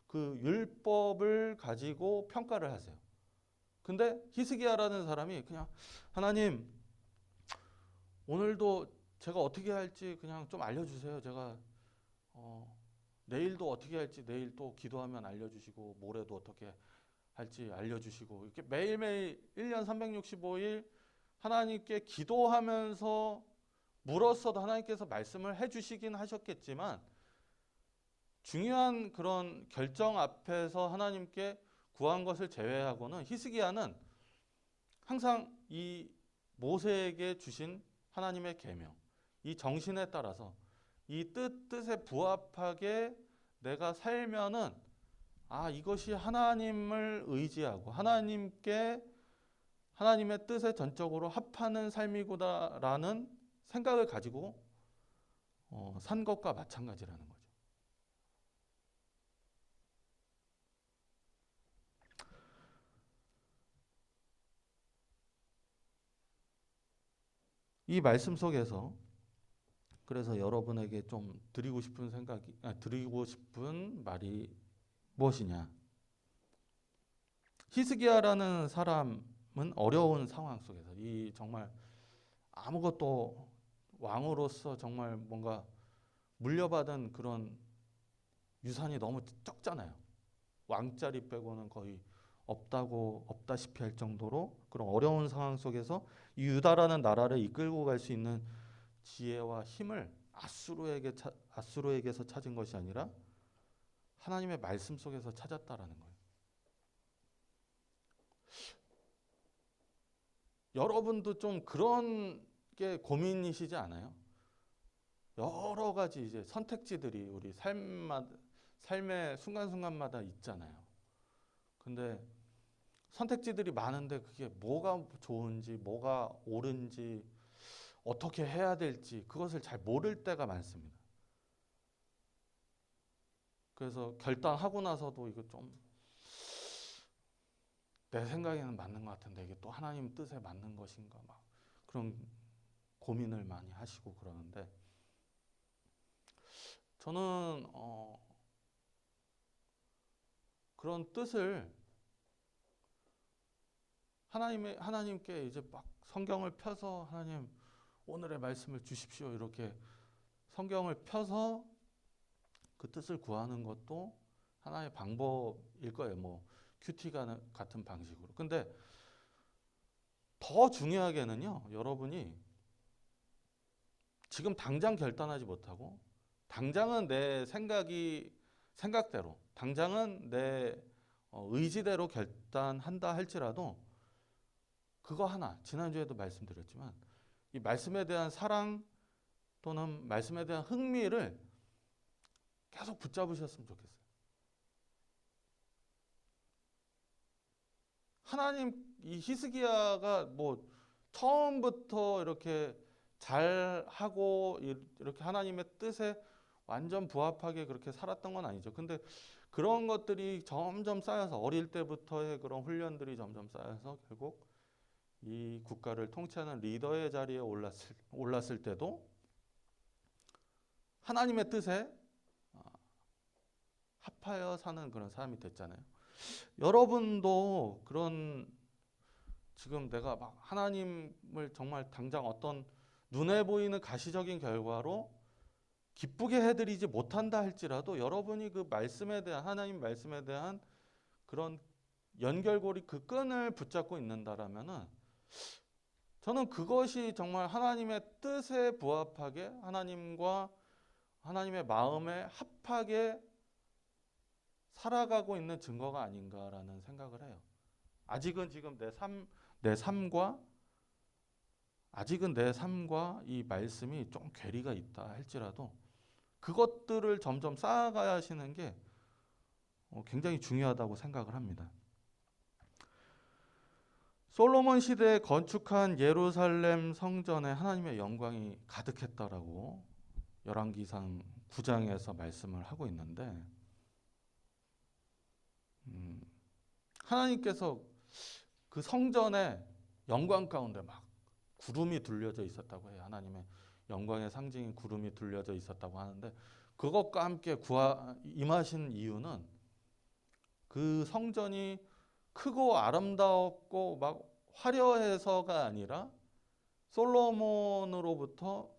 그 율법을 가지고 평가를 하세요. 근데 히스기야라는 사람이 그냥 하나님 오늘도 제가 어떻게 할지 그냥 좀 알려주세요. 제가 내일도 어떻게 할지 내일 또 기도하면 알려주시고 모레도 어떻게 할지 알려주시고 이렇게 매일매일 1년 365일 하나님께 기도하면서 물었어도 하나님께서 말씀을 해주시긴 하셨겠지만 중요한 그런 결정 앞에서 하나님께 구한 것을 제외하고는 히스기야는 항상 이 모세에게 주신 하나님의 계명, 이 정신에 따라서 이 뜻에 부합하게 내가 살면은 이것이 하나님을 의지하고 하나님의 뜻에 전적으로 합하는 삶이구나라는 생각을 가지고 산 것과 마찬가지라는 거죠. 이 말씀 속에서 그래서 여러분에게 좀 드리고 싶은 말이 무엇이냐? 히스기야라는 사람은 어려운 상황 속에서 이 정말 아무것도 왕으로서 정말 뭔가 물려받은 그런 유산이 너무 적잖아요. 왕자리 빼고는 거의 없다시피 할 정도로 그런 어려운 상황 속에서 이 유다라는 나라를 이끌고 갈 수 있는 지혜와 힘을 아수르에게서 찾은 것이 아니라 하나님의 말씀 속에서 찾았다라는 거예요. 여러분도 좀 그런 게 고민이시지 않아요? 여러 가지 이제 선택지들이 우리 삶의 순간순간마다 있잖아요. 근데 선택지들이 많은데 그게 뭐가 좋은지, 뭐가 옳은지, 어떻게 해야 될지 그것을 잘 모를 때가 많습니다. 그래서 결단하고 나서도 이거 좀 내 생각에는 맞는 것 같은데 이게 또 하나님 뜻에 맞는 것인가 막 그런 고민을 많이 하시고 그러는데 저는 그런 뜻을 하나님께 이제 막 성경을 펴서 하나님 오늘의 말씀을 주십시오 이렇게 성경을 펴서 그 뜻을 구하는 것도 하나의 방법일 거예요. 뭐 큐티 같은 방식으로. 근데 더 중요하게는요, 여러분이 지금 당장 결단하지 못하고 당장은 내 생각대로 당장은 내 의지대로 결단한다 할지라도 그거 하나, 지난주에도 말씀드렸지만 이 말씀에 대한 사랑 또는 말씀에 대한 흥미를 계속 붙잡으셨으면 좋겠어요. 하나님, 이 히스기야가 뭐 처음부터 이렇게 잘하고 이렇게 하나님의 뜻에 완전 부합하게 그렇게 살았던 건 아니죠. 근데 그런 것들이 점점 쌓여서 어릴 때부터의 그런 훈련들이 점점 쌓여서 결국 이 국가를 통치하는 리더의 자리에 올랐을 때도 하나님의 뜻에 합하여 사는 그런 사람이 됐잖아요. 여러분도 그런 지금 내가 막 하나님을 정말 당장 어떤 눈에 보이는 가시적인 결과로 기쁘게 해드리지 못한다 할지라도 여러분이 그 말씀에 대한 하나님 말씀에 대한 그런 연결고리 그 끈을 붙잡고 있는다라면은 저는 그것이 정말 하나님의 뜻에 부합하게 하나님과 하나님의 마음에 합하게 살아가고 있는 증거가 아닌가라는 생각을 해요. 아직은 지금 아직은 내 삶과 이 말씀이 좀 괴리가 있다 할지라도 그것들을 점점 쌓아가야 하시는 게 굉장히 중요하다고 생각을 합니다. 솔로몬 시대에 건축한 예루살렘 성전에 하나님의 영광이 가득했다라고 열왕기상 9장에서 말씀을 하고 있는데 하나님께서 그 성전에 영광 가운데 막 구름이 둘려져 있었다고 해요. 하나님의 영광의 상징인 구름이 둘려져 있었다고 하는데 그것과 함께 임하신 이유는 그 성전이 크고 아름다웠고 막 화려해서가 아니라 솔로몬으로부터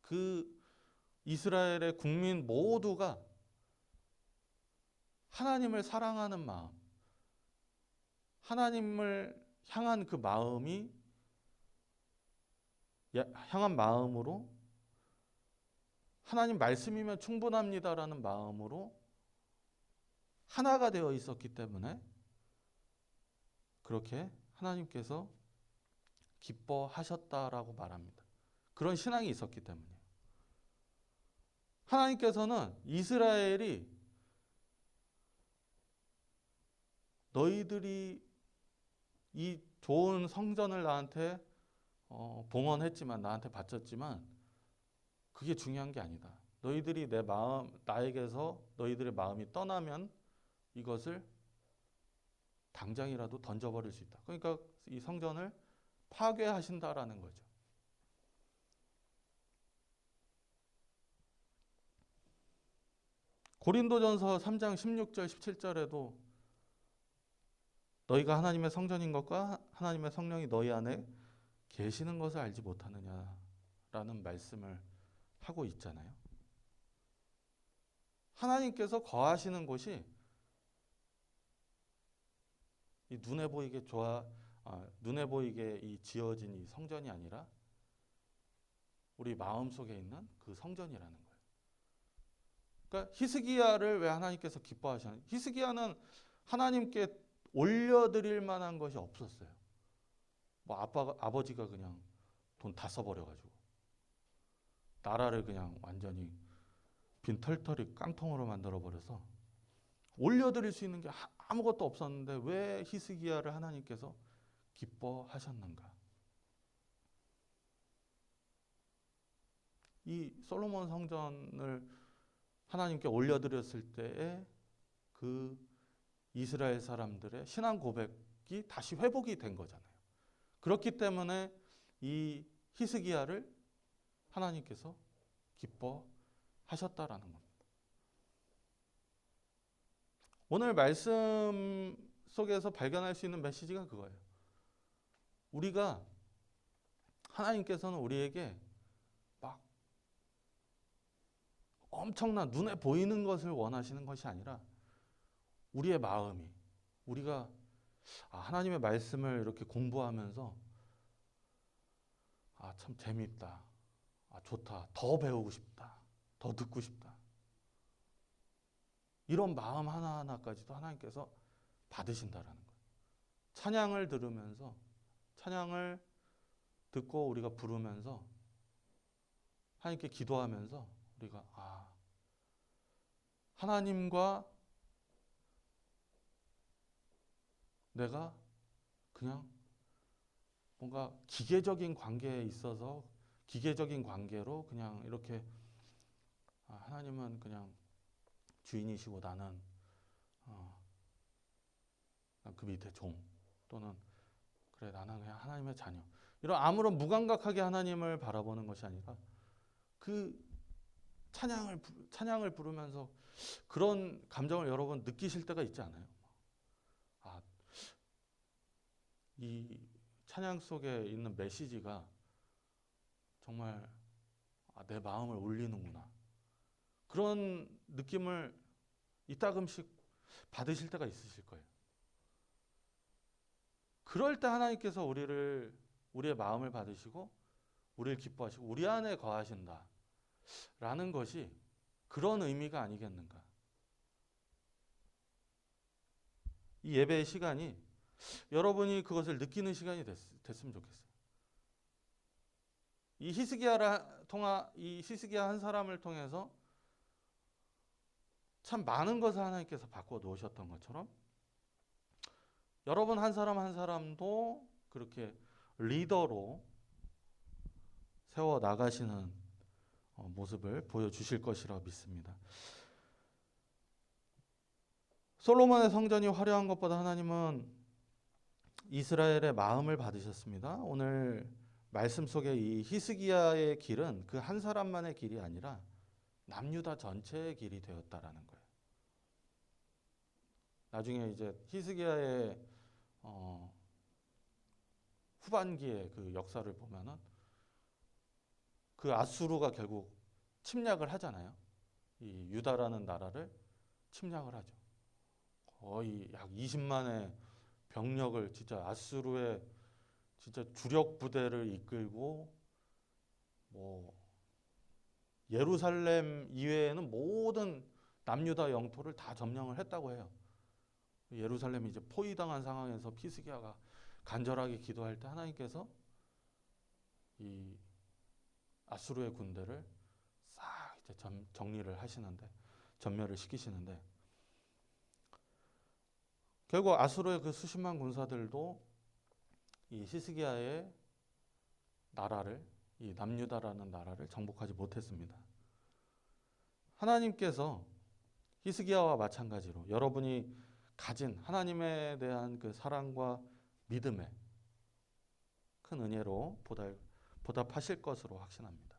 그 이스라엘의 국민 모두가 하나님을 사랑하는 마음, 하나님을 향한 그 마음이 향한 마음으로 하나님 말씀이면 충분합니다라는 마음으로 하나가 되어 있었기 때문에 그렇게 하나님께서 기뻐하셨다라고 말합니다. 그런 신앙이 있었기 때문이에요. 하나님께서는 이스라엘이 너희들이 이 좋은 성전을 나한테 봉헌했지만 나한테 바쳤지만 그게 중요한 게 아니다. 너희들이 나에게서 너희들의 마음이 떠나면 이것을 당장이라도 던져버릴 수 있다. 그러니까 이 성전을 파괴하신다라는 거죠. 고린도전서 3장 16절 17절에도 너희가 하나님의 성전인 것과 하나님의 성령이 너희 안에 계시는 것을 알지 못하느냐라는 말씀을 하고 있잖아요. 하나님께서 거하시는 곳이 이 눈에 보이게 이 지어진 이 성전이 아니라 우리 마음속에 있는 그 성전이라는 거예요. 그러니까 히스기야를 왜 하나님께서 기뻐하시는? 히스기야는 하나님께 올려드릴 만한 것이 없었어요. 뭐 아버지가 그냥 돈 다 써버려가지고 나라를 그냥 완전히 빈털터리 깡통으로 만들어버려서 올려드릴 수 있는 게 아무것도 없었는데 왜 히스기야를 하나님께서 기뻐하셨는가? 이 솔로몬 성전을 하나님께 올려드렸을 때에 그 이스라엘 사람들의 신앙 고백이 다시 회복이 된 거잖아요. 그렇기 때문에 이 히스기야를 하나님께서 기뻐하셨다라는 겁니다. 오늘 말씀 속에서 발견할 수 있는 메시지가 그거예요. 우리가 하나님께서는 우리에게 막 엄청난 눈에 보이는 것을 원하시는 것이 아니라 우리의 마음이 우리가 하나님의 말씀을 이렇게 공부하면서 참 재밌다. 좋다. 더 배우고 싶다. 더 듣고 싶다. 이런 마음 하나하나까지도 하나님께서 받으신다라는 거예요. 찬양을 들으면서 찬양을 듣고 우리가 부르면서 하나님께 기도하면서 우리가 하나님과 내가 그냥 뭔가 기계적인 관계에 있어서 기계적인 관계로 그냥 이렇게 하나님은 그냥 주인이시고 나는 그 밑에 종 또는 그래 나는 그냥 하나님의 자녀 이런 아무런 무감각하게 하나님을 바라보는 것이 아니라 그 찬양을 부르면서 그런 감정을 여러분 느끼실 때가 있지 않아요? 이 찬양 속에 있는 메시지가 정말 내 마음을 울리는구나. 그런 느낌을 이따금씩 받으실 때가 있으실 거예요. 그럴 때 하나님께서 우리의 마음을 받으시고 우리를 기뻐하시고 우리 안에 거하신다 라는 것이 그런 의미가 아니겠는가. 이 예배의 시간이 여러분이 그것을 느끼는 시간이 됐으면 좋겠어요. 이 히스기야 한 사람을 통해서 참 많은 것을 하나님께서 바꿔 놓으셨던 것처럼 여러분 한 사람 한 사람도 그렇게 리더로 세워 나가시는 모습을 보여주실 것이라고 믿습니다. 솔로몬의 성전이 화려한 것보다 하나님은 이스라엘의 마음을 받으셨습니다. 오늘 말씀 속에 이 히스기야의 길은 그 한 사람만의 길이 아니라 남유다 전체의 길이 되었다라는 거예요. 나중에 이제 히스기야의 후반기의 그 역사를 보면은 그 아수르가 결국 침략을 하잖아요. 이 유다라는 나라를 침략을 하죠. 거의 약 20만의 병력을 진짜 아수르의 진짜 주력 부대를 이끌고 뭐 예루살렘 이외에는 모든 남유다 영토를 다 점령을 했다고 해요. 예루살렘이 이제 포위당한 상황에서 히스기야가 간절하게 기도할 때 하나님께서 이 아수르의 군대를 싹 이제 정리를 하시는데 전멸을 시키시는데 결국 아수르의 그 수십만 군사들도 이 히스기야의 나라를 이 남유다라는 나라를 정복하지 못했습니다. 하나님께서 히스기야와 마찬가지로 여러분이 가진 하나님에 대한 그 사랑과 믿음에 큰 은혜로 보답하실 것으로 확신합니다.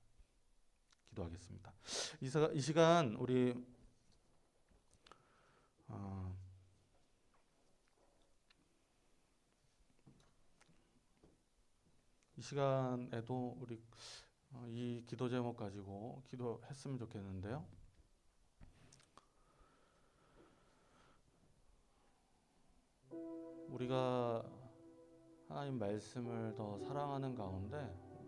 기도하겠습니다. 이 시간 우리 이 시간에도 우리 이 기도 제목 가지고 기도했으면 좋겠는데요. 우리가 하나님 말씀을 더 사랑하는 가운데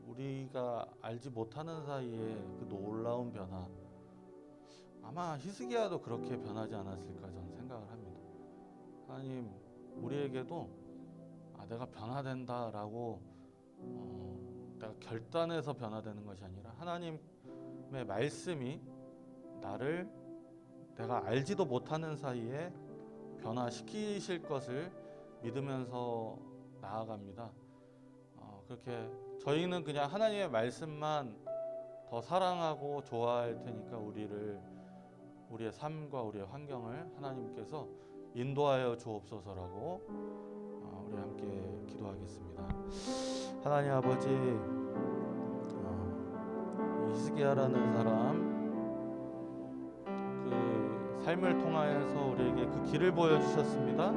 우리가 알지 못하는 사이에 그 놀라운 변화, 아마 히스기야도 그렇게 변하지 않았을까 저는 생각을 합니다. 하나님 우리에게도 내가 변화된다라고 내가 결단해서 변화되는 것이 아니라 하나님의 말씀이 나를 내가 알지도 못하는 사이에 변화시키실 것을 믿으면서 나아갑니다. 그렇게 저희는 그냥 하나님의 말씀만 더 사랑하고 좋아할 테니까 우리의 삶과 우리의 환경을 하나님께서 인도하여 주옵소서라고 우리 함께 기도하겠습니다. 하나님 아버지, 히스기야라는 사람 그 삶을 통하여서 우리에게 그 길을 보여주셨습니다.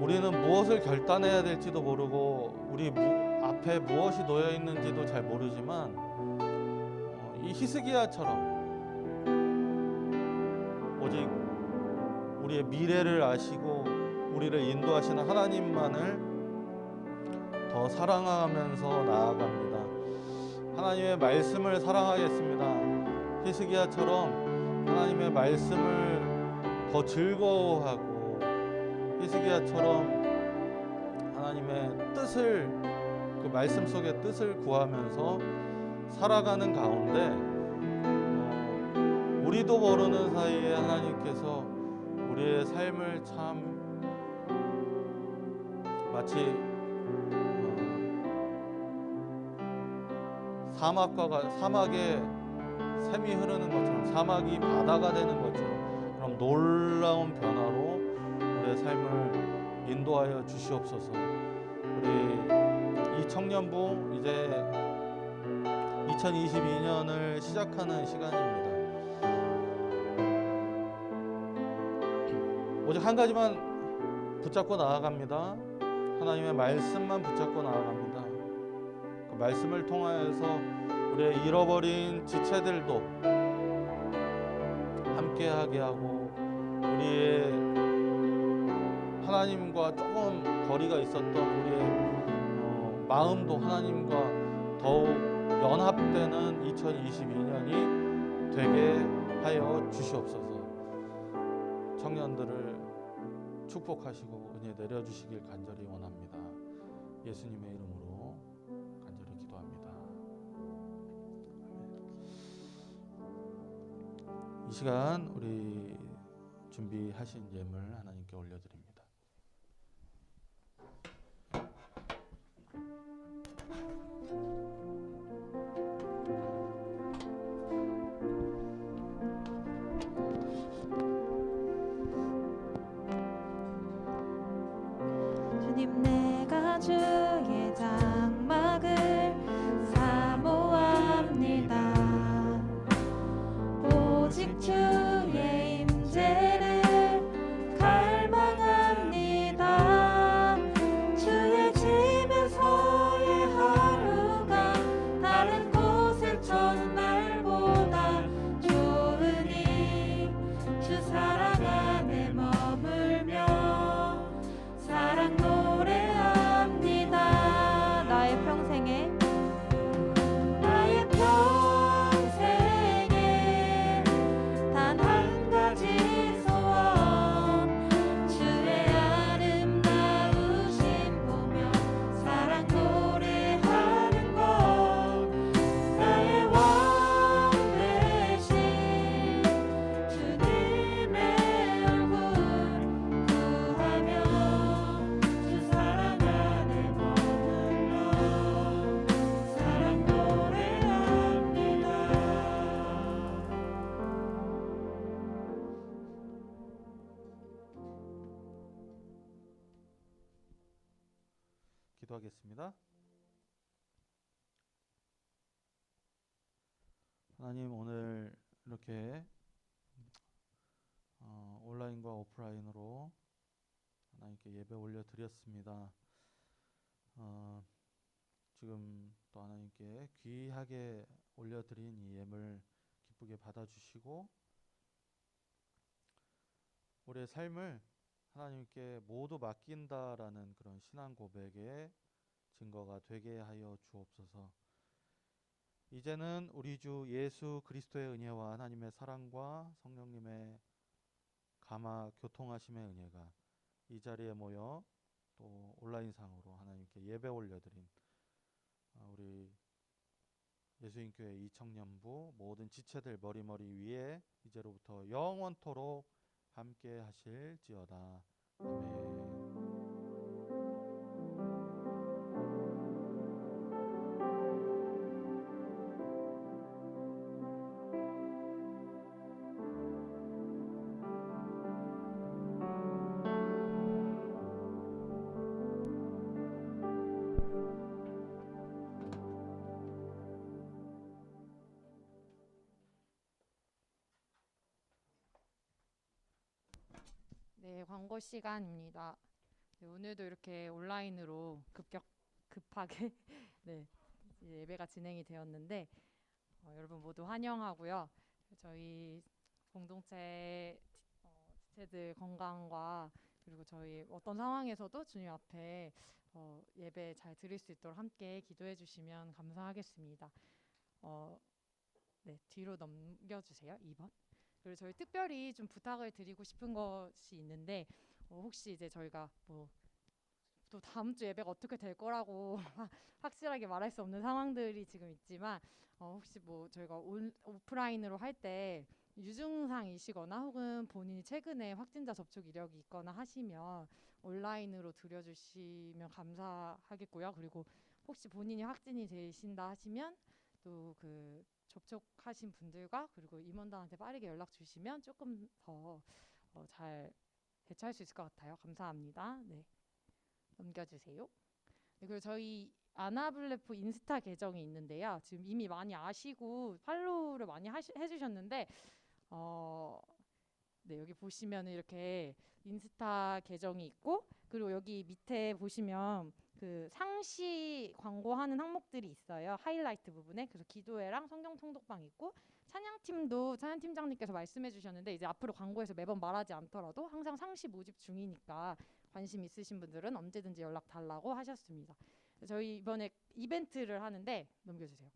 우리는 무엇을 결단해야 될지도 모르고 우리 앞에 무엇이 놓여 있는지도 잘 모르지만 이 히스기야처럼 오직 우리의 미래를 아시고 우리를 인도하시는 하나님만을 더 사랑하면서 나아갑니다. 하나님의 말씀을 사랑하겠습니다. 히스기야처럼 하나님의 말씀을 더 즐거워하고 히스기야처럼 하나님의 뜻을 그 말씀 속의 뜻을 구하면서 살아가는 가운데 우리도 모르는 사이에 하나님께서 우리의 삶을 참 마치 사막에 샘이 흐르는 것처럼 사막이 바다가 되는 것처럼 그럼 놀라운 변화로 우리의 삶을 인도하여 주시옵소서. 우리 이 청년부 이제 2022년을 시작하는 시간입니다. 오직 한 가지만 붙잡고 나아갑니다. 하나님의 말씀만 붙잡고 나아갑니다. 그 말씀을 통하여서 우리의 잃어버린 지체들도 함께하게 하고 우리의 하나님과 조금 거리가 있었던 우리의 마음도 하나님과 더욱 연합되는 2022년이 되게 하여 주시옵소서. 청년들을 축복하시고 은혜 내려주시길 간절히 원합니다. 예수님의 이름으로 간절히 기도합니다. 아멘. 이 시간 우리 준비하신 예물 하나님께 올려드립니다. 주님 내가 주의 장막을 사모합니다. 오직 주의 임재를 갈망합니다. 주의 집에서의 하루가 다른 곳을 전 날보다 좋으니 주 사랑 안에 머물며 사랑 노래합니다. 나의 평생에 단 한 가지 소원 주의 아름다우심 보며 사랑 노래하는 것 나의 왕 되신 주님의 얼굴 구하며 주 사랑 안에 머물러 사랑 노래합니다. 기도하겠습니다. 하나님 오늘 이렇게 온라인과 오프라인으로 하나님께 예배 올려드렸습니다. 지금 또 하나님께 귀하게 올려드린 이 예물 기쁘게 받아주시고 우리의 삶을 하나님께 모두 맡긴다라는 그런 신앙 고백의 증거가 되게 하여 주옵소서. 이제는 우리 주 예수 그리스도의 은혜와 하나님의 사랑과 성령님의 감화 교통하심의 은혜가 이 자리에 모여 또 온라인상으로 하나님께 예배 올려드린 우리 예수인교회 이청년부 모든 지체들 머리머리 위에 이제로부터 영원토록 함께 하실지어다. 아멘. 네, 광고 시간입니다. 네, 오늘도 이렇게 온라인으로 급하게 네, 이제 예배가 진행이 되었는데 여러분 모두 환영하고요. 저희 공동체 지체들 건강과 그리고 저희 어떤 상황에서도 주님 앞에 예배 잘 드릴 수 있도록 함께 기도해 주시면 감사하겠습니다. 네, 뒤로 넘겨주세요. 2번. 그리고 저희 특별히 좀 부탁을 드리고 싶은 것이 있는데 혹시 이제 저희가 뭐 또 다음 주 예배가 어떻게 될 거라고 확실하게 말할 수 없는 상황들이 지금 있지만 혹시 뭐 저희가 오프라인으로 할 때 유증상이시거나 혹은 본인이 최근에 확진자 접촉 이력이 있거나 하시면 온라인으로 드려주시면 감사하겠고요. 그리고 혹시 본인이 확진이 되신다 하시면 또 그 접촉하신 분들과 그리고 임원단한테 빠르게 연락 주시면 조금 더 잘 대처할 수 있을 것 같아요. 감사합니다. 네, 넘겨주세요. 네, 그리고 저희 아나블레프 인스타 계정이 있는데요. 지금 이미 많이 아시고 팔로우를 많이 해주셨는데 네, 여기 보시면 이렇게 인스타 계정이 있고 그리고 여기 밑에 보시면 그 상시 광고하는 항목들이 있어요. 하이라이트 부분에. 그래서 기도회랑 성경 통독방 있고 찬양팀도 찬양팀장님께서 말씀해 주셨는데 이제 앞으로 광고에서 매번 말하지 않더라도 항상 상시 모집 중이니까 관심 있으신 분들은 언제든지 연락 달라고 하셨습니다. 저희 이번에 이벤트를 하는데 넘겨주세요.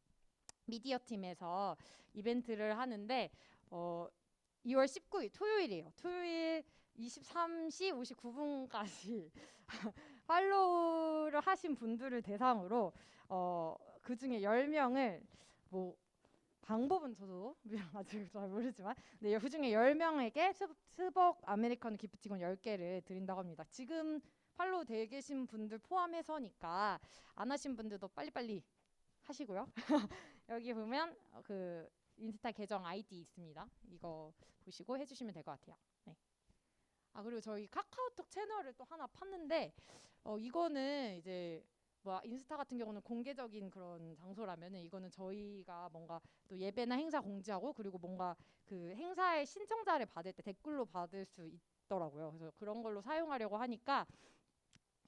미디어 팀에서 이벤트를 하는데 2월 19일 토요일이에요. 토요일 23시 59분까지 팔로우를 하신 분들을 대상으로 그 중에 10명을 뭐 방법은 저도 아직 잘 모르지만 네, 그 중에 10명에게 스벅 아메리카노 기프티콘 10개를 드린다고 합니다. 지금 팔로우 되어 계신 분들 포함해서니까 안 하신 분들도 빨리빨리 하시고요. 여기 보면 그 인스타 계정 아이디 있습니다. 이거 보시고 해주시면 될 것 같아요. 네. 아 그리고 저희 카카오톡 채널을 또 하나 팠는데 이거는 이제 뭐 인스타 같은 경우는 공개적인 그런 장소라면은 이거는 저희가 뭔가 또 예배나 행사 공지하고 그리고 뭔가 그 행사의 신청자를 받을 때 댓글로 받을 수 있더라고요. 그래서 그런 걸로 사용하려고 하니까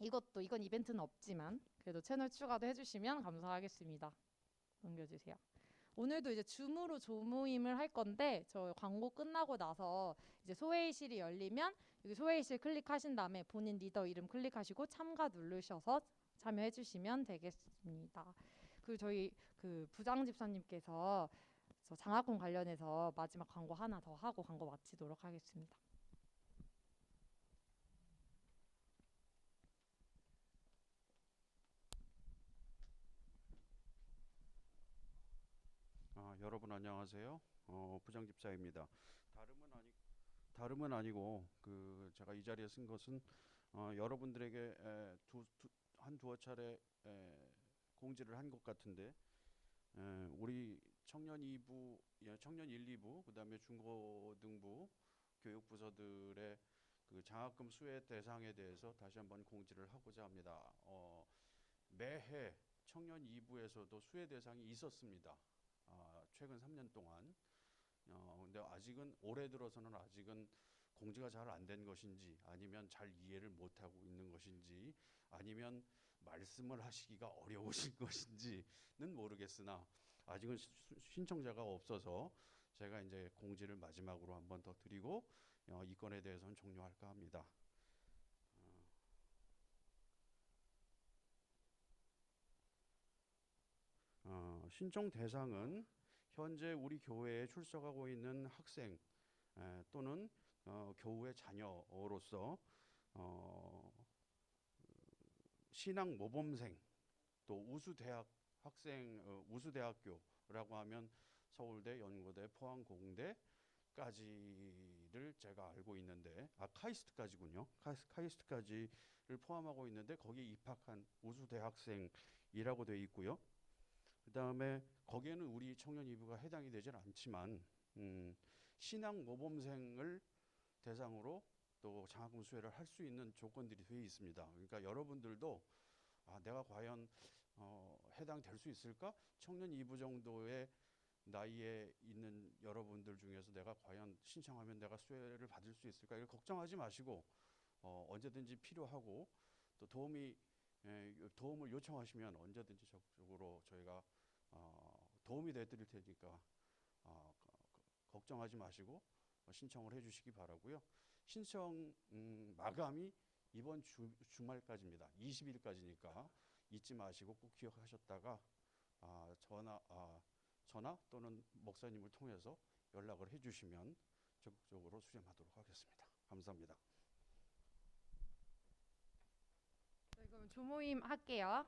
이건 이벤트는 없지만 그래도 채널 추가도 해주시면 감사하겠습니다. 넘겨주세요. 오늘도 이제 줌으로 조모임을 할 건데 저 광고 끝나고 나서 이제 소회의실이 열리면 여기 소회의실 클릭하신 다음에 본인 리더 이름 클릭하시고 참가 누르셔서 참여해 주시면 되겠습니다. 그리고 저희 그 부장 집사님께서 장학금 관련해서 마지막 광고 하나 더 하고 광고 마치도록 하겠습니다. 여러분 안녕하세요. 부장 집사입니다. 다름은 아니고 그 제가 이 자리에 쓴 것은 여러분들에게 한 두어 차례 공지를 한 것 같은데 우리 청년 2부, 청년 1, 2부, 그다음에 중고등부 교육부서들의 그 장학금 수혜 대상에 대해서 다시 한번 공지를 하고자 합니다. 매해 청년 2부에서도 수혜 대상이 있었습니다. 최근 3년 동안. 근데 아직은 올해 들어서는 아직은 공지가 잘 안 된 것인지 아니면 잘 이해를 못하고 있는 것인지 아니면 말씀을 하시기가 어려우신 것인지는 모르겠으나 아직은 신청자가 없어서 제가 이제 공지를 마지막으로 한 번 더 드리고 이 건에 대해서는 종료할까 합니다. 신청 대상은 현재 우리 교회에 출석하고 있는 학생 또는 교우의 자녀로서 신앙 모범생 또 우수대학 학생 우수대학교라고 하면 서울대, 연고대, 포항공대까지를 제가 알고 있는데 카이스트까지군요. 카이스트까지를 포함하고 있는데 거기에 입학한 우수대학생이라고 되어 있고요. 그다음에 거기에는 우리 청년 이부가 해당이 되질 않지만 신앙 모범생을 대상으로 또 장학금 수혜를 할 수 있는 조건들이 되어 있습니다. 그러니까 여러분들도 내가 과연 해당될 수 있을까? 청년 2부 정도의 나이에 있는 여러분들 중에서 내가 과연 신청하면 내가 수혜를 받을 수 있을까? 이걸 걱정하지 마시고 언제든지 필요하고 또 도움을 요청하시면 언제든지 적극적으로 저희가 도움이 되드릴 테니까 걱정하지 마시고 신청을 해주시기 바라고요. 신청 마감이 이번 주말까지입니다. 20일까지니까 잊지 마시고 꼭 기억하셨다가 전화 또는 목사님을 통해서 연락을 해주시면 적극적으로 수렴하도록 하겠습니다. 감사합니다. 네, 그럼 조모임 할게요.